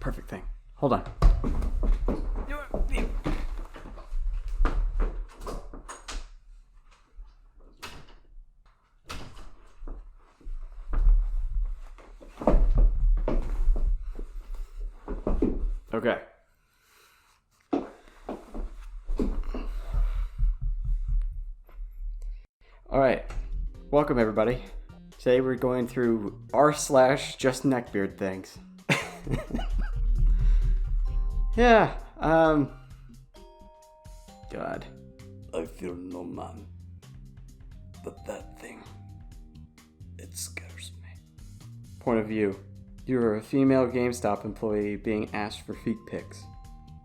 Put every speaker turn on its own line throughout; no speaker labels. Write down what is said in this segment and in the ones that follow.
perfect thing. Hold on. Okay. Alright. Welcome everybody. Today we're going through r/JustNeckbeardThings. Yeah, God. I feel no man. But that thing, it scares me. Point of view. You're a female GameStop employee being asked for feet pics.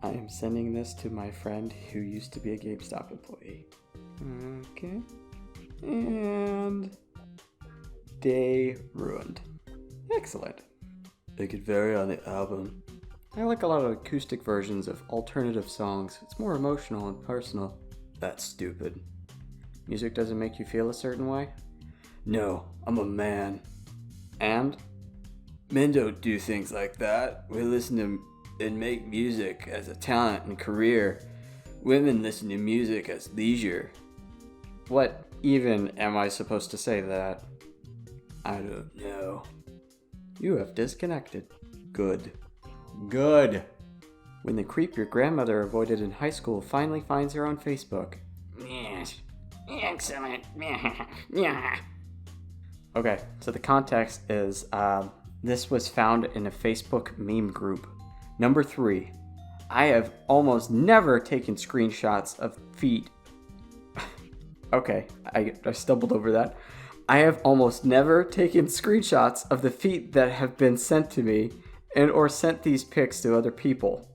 I am sending this to my friend who used to be a GameStop employee. Okay. And day ruined. Excellent. It could vary on the album. I like a lot of acoustic versions of alternative songs. It's more emotional and personal. That's stupid. Music doesn't make you feel a certain way? No, I'm a man. And? Men don't do things like that. We listen to and make music as a talent and career. Women listen to music as leisure. What even am I supposed to say to that? I don't know. You have disconnected. Good. Good. When the creep your grandmother avoided in high school finally finds her on Facebook. Yes. Excellent. Yeah. Okay, so the context is, this was found in a Facebook meme group. Number 3. I have almost never taken screenshots of feet. Okay, I stumbled over that. I have almost never taken screenshots of the feet that have been sent to me and or sent these pics to other people.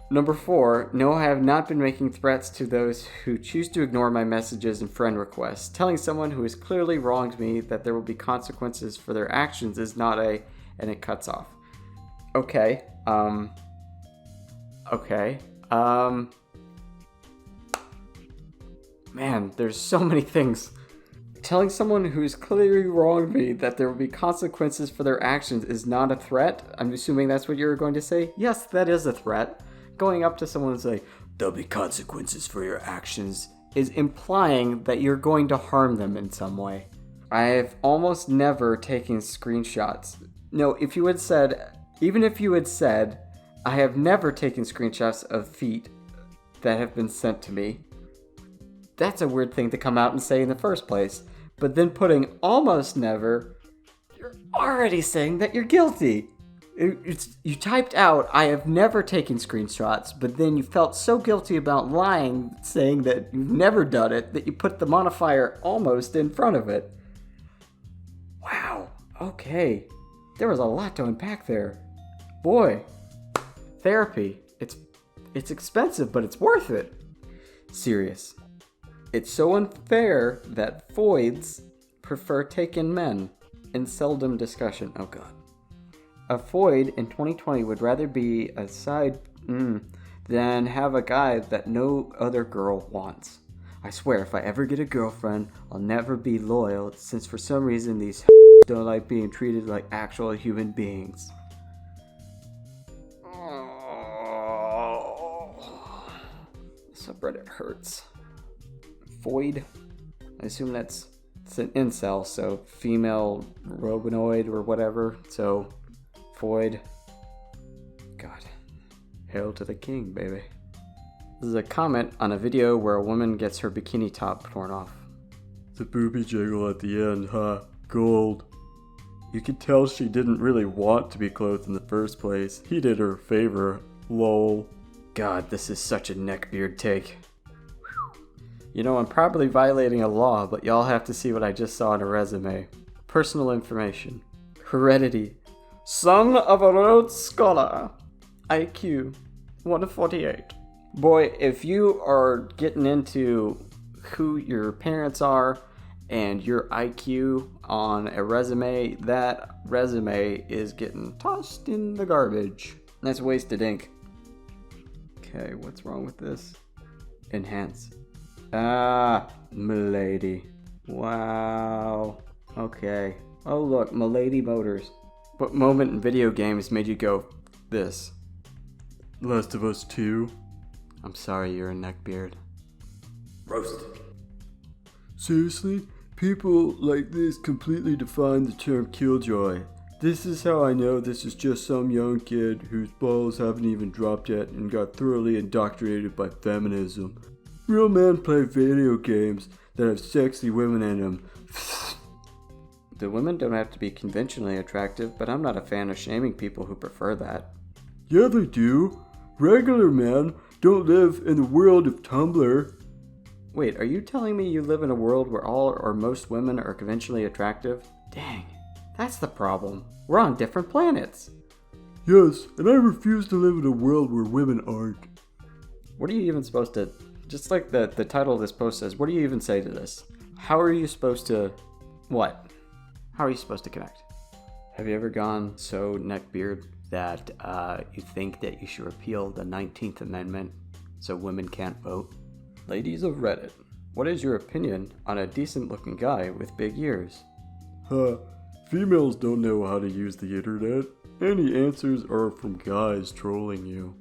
Number 4. No, I have not been making threats to those who choose to ignore my messages and friend requests. Telling someone who has clearly wronged me that there will be consequences for their actions is not a... and it cuts off. Okay. Man, there's so many things. Telling someone who's clearly wronged me that there will be consequences for their actions is not a threat? I'm assuming that's what you're going to say? Yes, that is a threat. Going up to someone and say, there'll be consequences for your actions, is implying that you're going to harm them in some way. I have almost never taken screenshots. No, if you had said, even if you had said, I have never taken screenshots of feet that have been sent to me, that's a weird thing to come out and say in the first place. But then putting almost never, you're already saying that you're guilty. You typed out, I have never taken screenshots, but then you felt so guilty about lying, saying that you've never done it, that you put the modifier almost in front of it. Wow, okay. There was a lot to unpack there. Boy, therapy. It's expensive, but it's worth it. Serious. It's so unfair that foids prefer taken men in seldom discussion. Oh god. A foid in 2020 would rather be a side than have a guy that no other girl wants. I swear if I ever get a girlfriend, I'll never be loyal since for some reason these don't like being treated like actual human beings. Subreddit hurts. Foid. I assume it's an incel, so female robinoid or whatever. So, foid. God. Hail to the king, baby. This is a comment on a video where a woman gets her bikini top torn off. The booby jiggle at the end, huh? Gold. You could tell she didn't really want to be clothed in the first place. He did her a favor. Lol. God, this is such a neckbeard take. You know, I'm probably violating a law, but y'all have to see what I just saw in a resume. Personal information. Heredity. Son of a Rhodes Scholar. IQ 148. Boy, if you are getting into who your parents are and your IQ on a resume, that resume is getting tossed in the garbage. That's wasted ink. Okay, what's wrong with this? Enhance. Ah, milady. Wow. Okay. Oh look, milady motors. What moment in video games made you go, This. Last of Us 2. I'm sorry you're a neckbeard. Roasted. Seriously? People like this completely define the term killjoy. This is how I know this is just some young kid whose balls haven't even dropped yet and got thoroughly indoctrinated by feminism. Real men play video games that have sexy women in them. The women don't have to be conventionally attractive, but I'm not a fan of shaming people who prefer that. Yeah, they do. Regular men don't live in the world of Tumblr. Wait, are you telling me you live in a world where all or most women are conventionally attractive? Dang, that's the problem. We're on different planets. Yes, and I refuse to live in a world where women aren't. What are you even supposed to... Just like the title of this post says, what do you even say to this? How are you supposed to... What? How are you supposed to connect? Have you ever gone so neckbeard that you think that you should repeal the 19th Amendment so women can't vote? Ladies of Reddit, what is your opinion on a decent-looking guy with big ears? Females don't know how to use the internet. Any answers are from guys trolling you.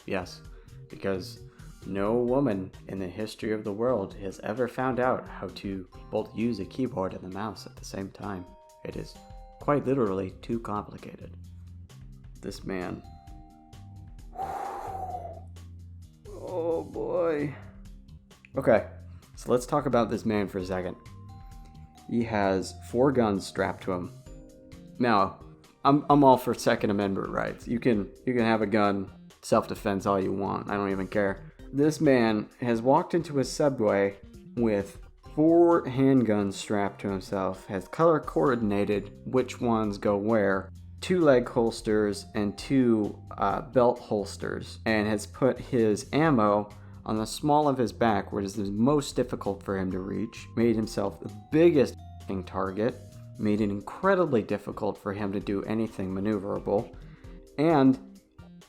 Yes, because no woman in the history of the world has ever found out how to both use a keyboard and the mouse at the same time. It is quite literally too complicated. This man. Oh boy. Okay, so let's talk about this man for a second. He has 4 guns strapped to him. Now, I'm all for Second Amendment rights. You can have a gun, self-defense all you want. I don't even care. This man has walked into a subway with 4 handguns strapped to himself, has color coordinated which ones go where, 2 leg holsters and 2 belt holsters, and has put his ammo on the small of his back where it is the most difficult for him to reach, made himself the biggest target, made it incredibly difficult for him to do anything maneuverable, and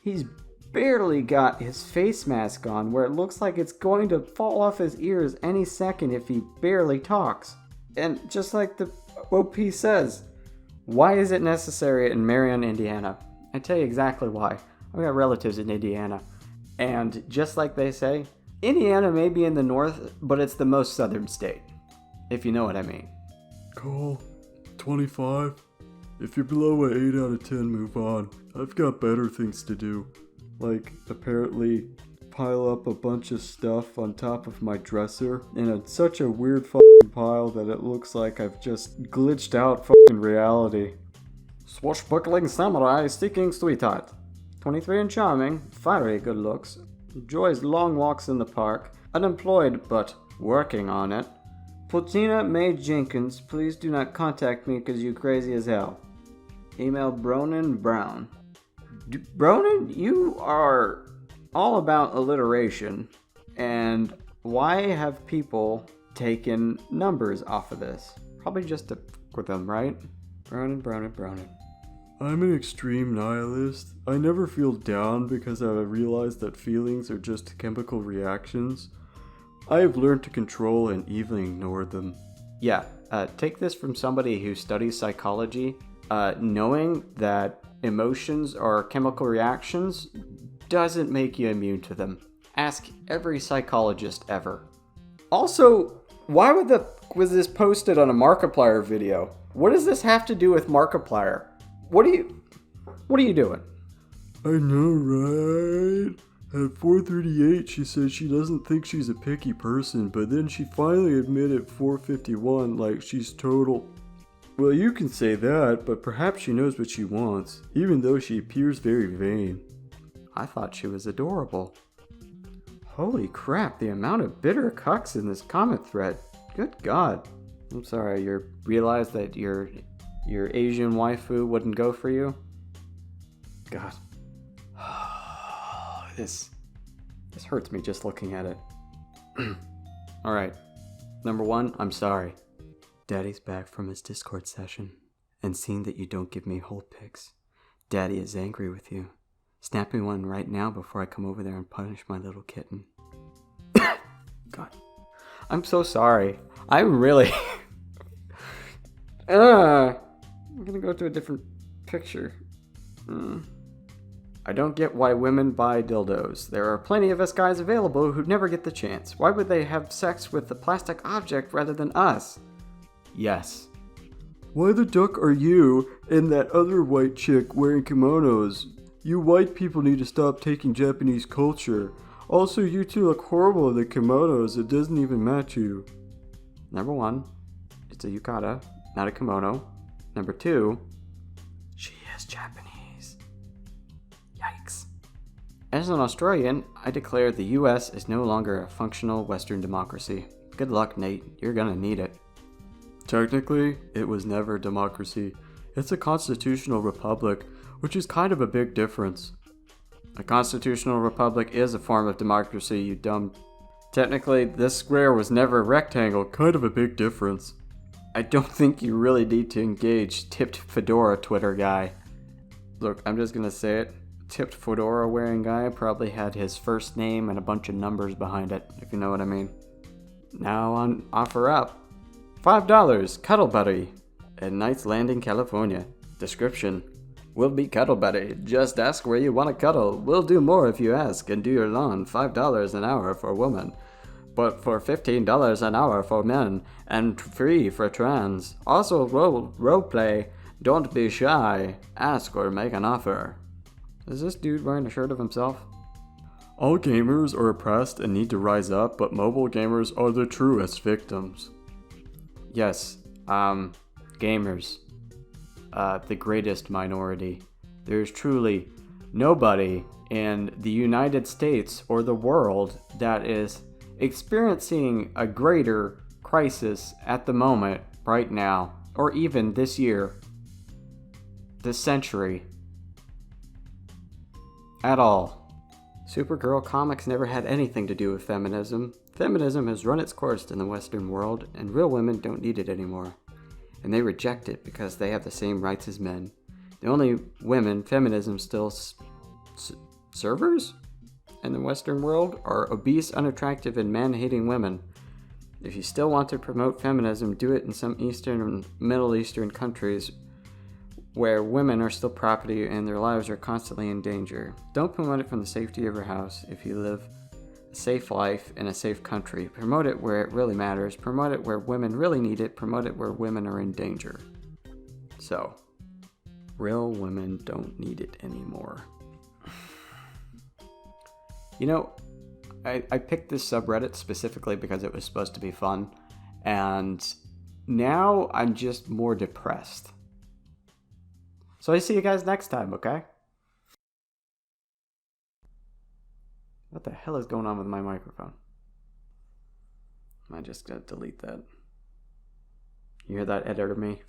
he's barely got his face mask on where it looks like it's going to fall off his ears any second if he barely talks. And just like the OP says, why is it necessary in Marion, Indiana? I tell you exactly why. I've got relatives in Indiana. And just like they say, Indiana may be in the north, but it's the most southern state, if you know what I mean. Call 25. If you're below an 8 out of 10, move on. I've got better things to do. Like, apparently, pile up a bunch of stuff on top of my dresser in such a weird fucking pile that it looks like I've just glitched out fucking reality. Swashbuckling samurai seeking sweetheart. 23 and charming, fiery good looks, enjoys long walks in the park, unemployed but working on it. Platina Mae Jenkins, please do not contact me because you crazy as hell. Email Bronan Brown. Bronan, you are all about alliteration, and why have people taken numbers off of this? Probably just to f with them, right? Bronan. I'm an extreme nihilist. I never feel down because I realize that feelings are just chemical reactions. I have learned to control and even ignore them. Yeah, take this from somebody who studies psychology. Knowing that emotions are chemical reactions doesn't make you immune to them. Ask every psychologist ever. Also, why was this posted on a Markiplier video? What does this have to do with Markiplier? What are you doing? I know, right? At 4:38, she said she doesn't think she's a picky person, but then she finally admitted at 4:51 like she's total... Well, you can say that, but perhaps she knows what she wants, even though she appears very vain. I thought she was adorable. Holy crap, the amount of bitter cucks in this comment thread. Good God. I'm sorry, you realized that your Asian waifu wouldn't go for you? God. This hurts me just looking at it. Alright. Number 1, I'm sorry. Daddy's back from his Discord session, and seeing that you don't give me whole pics, Daddy is angry with you. Snap me one right now before I come over there and punish my little kitten. God. I'm so sorry. I'm really... I'm gonna go to a different picture. I don't get why women buy dildos. There are plenty of us guys available who never get the chance. Why would they have sex with a plastic object rather than us? Yes. Why the duck are you and that other white chick wearing kimonos? You white people need to stop taking Japanese culture. Also, you two look horrible in the kimonos. It doesn't even match you. Number 1, it's a yukata, not a kimono. Number 2, she is Japanese. Yikes. As an Australian, I declare the US is no longer a functional Western democracy. Good luck, Nate. You're gonna need it. Technically, it was never a democracy. It's a constitutional republic, which is kind of a big difference. A constitutional republic is a form of democracy, you dumb. Technically, this square was never a rectangle, kind of a big difference. I don't think you really need to engage tipped fedora Twitter guy. Look, I'm just gonna say it. Tipped fedora wearing guy probably had his first name and a bunch of numbers behind it, if you know what I mean. Now on offer up. $5, Cuddle Buddy, at Knights Landing, California. Description: we'll be Cuddle Buddy. Just ask where you want to cuddle. We'll do more if you ask and do your lawn. $5 an hour for women, but for $15 an hour for men and free for trans. Also role play. Don't be shy. Ask or make an offer. Is this dude wearing a shirt of himself? All gamers are oppressed and need to rise up, but mobile gamers are the truest victims. Yes, gamers. The greatest minority. There's truly nobody in the United States or the world that is experiencing a greater crisis at the moment, right now, or even this year, this century, at all. Supergirl comics never had anything to do with feminism. Feminism has run its course in the Western world, and real women don't need it anymore. And they reject it because they have the same rights as men. The only women feminism still servers in the Western world are obese, unattractive, and man-hating women. If you still want to promote feminism, do it in some Eastern and Middle Eastern countries where women are still property and their lives are constantly in danger. Don't promote it from the safety of your house. If you live a safe life in a safe country, promote it where it really matters. Promote it where women really need it. Promote it where women are in danger. So, real women don't need it anymore. You know, I picked this subreddit specifically because it was supposed to be fun, and now I'm just more depressed. So I see you guys next time, okay? What the hell is going on with my microphone? I just gotta delete that. You hear that, editor me?